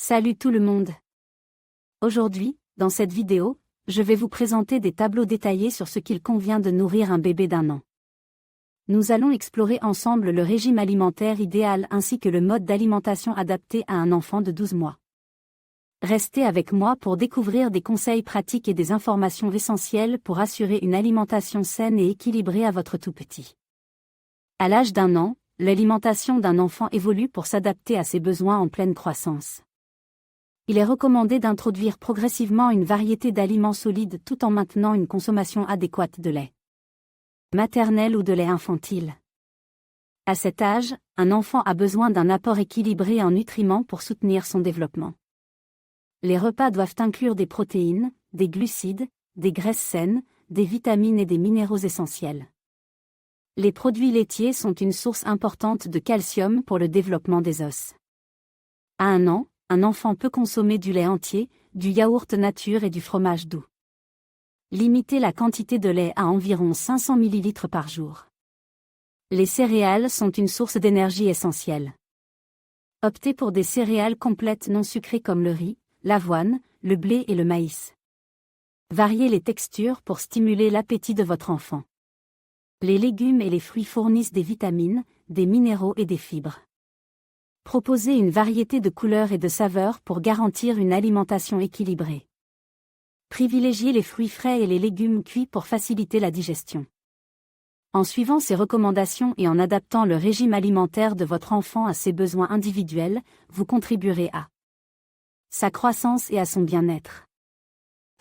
Salut tout le monde! Aujourd'hui, dans cette vidéo, je vais vous présenter des tableaux détaillés sur ce qu'il convient de nourrir un bébé d'1 an. Nous allons explorer ensemble le régime alimentaire idéal ainsi que le mode d'alimentation adapté à un enfant de 12 mois. Restez avec moi pour découvrir des conseils pratiques et des informations essentielles pour assurer une alimentation saine et équilibrée à votre tout-petit. À l'âge d'1 an, l'alimentation d'un enfant évolue pour s'adapter à ses besoins en pleine croissance. Il est recommandé d'introduire progressivement une variété d'aliments solides tout en maintenant une consommation adéquate de lait maternel ou de lait infantile. À cet âge, un enfant a besoin d'un apport équilibré en nutriments pour soutenir son développement. Les repas doivent inclure des protéines, des glucides, des graisses saines, des vitamines et des minéraux essentiels. Les produits laitiers sont une source importante de calcium pour le développement des os. À 1 an, un enfant peut consommer du lait entier, du yaourt nature et du fromage doux. Limitez la quantité de lait à environ 500 ml par jour. Les céréales sont une source d'énergie essentielle. Optez pour des céréales complètes non sucrées comme le riz, l'avoine, le blé et le maïs. Variez les textures pour stimuler l'appétit de votre enfant. Les légumes et les fruits fournissent des vitamines, des minéraux et des fibres. Proposez une variété de couleurs et de saveurs pour garantir une alimentation équilibrée. Privilégiez les fruits frais et les légumes cuits pour faciliter la digestion. En suivant ces recommandations et en adaptant le régime alimentaire de votre enfant à ses besoins individuels, vous contribuerez à sa croissance et à son bien-être.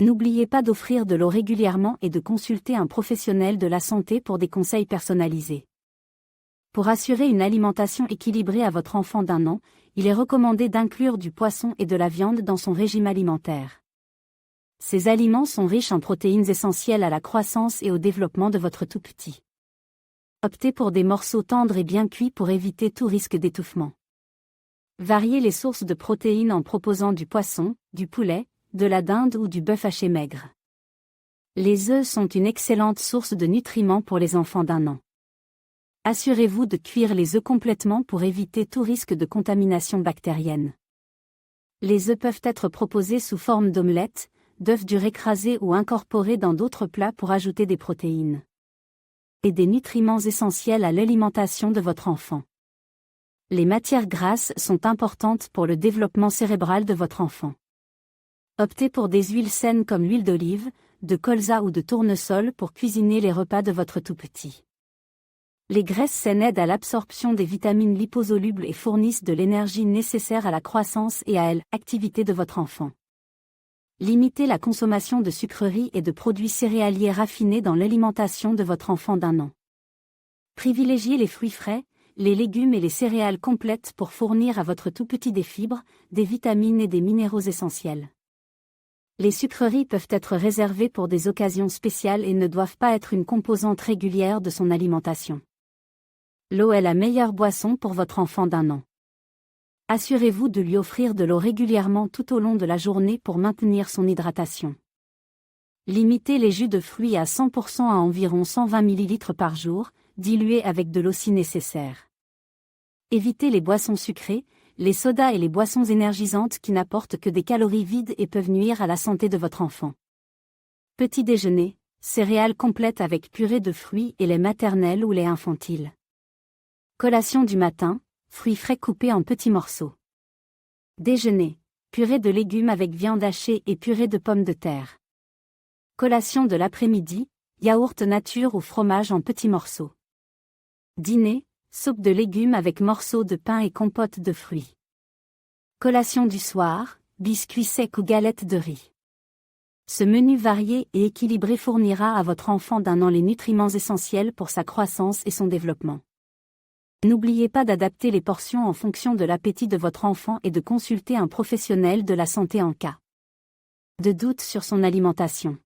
N'oubliez pas d'offrir de l'eau régulièrement et de consulter un professionnel de la santé pour des conseils personnalisés. Pour assurer une alimentation équilibrée à votre enfant d'1 an, il est recommandé d'inclure du poisson et de la viande dans son régime alimentaire. Ces aliments sont riches en protéines essentielles à la croissance et au développement de votre tout-petit. Optez pour des morceaux tendres et bien cuits pour éviter tout risque d'étouffement. Variez les sources de protéines en proposant du poisson, du poulet, de la dinde ou du bœuf haché maigre. Les œufs sont une excellente source de nutriments pour les enfants d'1 an. Assurez-vous de cuire les œufs complètement pour éviter tout risque de contamination bactérienne. Les œufs peuvent être proposés sous forme d'omelette, d'œufs durs écrasés ou incorporés dans d'autres plats pour ajouter des protéines et des nutriments essentiels à l'alimentation de votre enfant. Les matières grasses sont importantes pour le développement cérébral de votre enfant. Optez pour des huiles saines comme l'huile d'olive, de colza ou de tournesol pour cuisiner les repas de votre tout-petit. Les graisses saines aident à l'absorption des vitamines liposolubles et fournissent de l'énergie nécessaire à la croissance et à l'activité de votre enfant. Limitez la consommation de sucreries et de produits céréaliers raffinés dans l'alimentation de votre enfant d'1 an. Privilégiez les fruits frais, les légumes et les céréales complètes pour fournir à votre tout-petit des fibres, des vitamines et des minéraux essentiels. Les sucreries peuvent être réservées pour des occasions spéciales et ne doivent pas être une composante régulière de son alimentation. L'eau est la meilleure boisson pour votre enfant d'1 an. Assurez-vous de lui offrir de l'eau régulièrement tout au long de la journée pour maintenir son hydratation. Limitez les jus de fruits à 100% à environ 120 ml par jour, dilués avec de l'eau si nécessaire. Évitez les boissons sucrées, les sodas et les boissons énergisantes qui n'apportent que des calories vides et peuvent nuire à la santé de votre enfant. Petit déjeuner, céréales complètes avec purée de fruits et lait maternel ou lait infantile. Collation du matin, fruits frais coupés en petits morceaux. Déjeuner, purée de légumes avec viande hachée et purée de pommes de terre. Collation de l'après-midi, yaourt nature ou fromage en petits morceaux. Dîner, soupe de légumes avec morceaux de pain et compote de fruits. Collation du soir, biscuits secs ou galettes de riz. Ce menu varié et équilibré fournira à votre enfant d'1 an les nutriments essentiels pour sa croissance et son développement. N'oubliez pas d'adapter les portions en fonction de l'appétit de votre enfant et de consulter un professionnel de la santé en cas de doute sur son alimentation.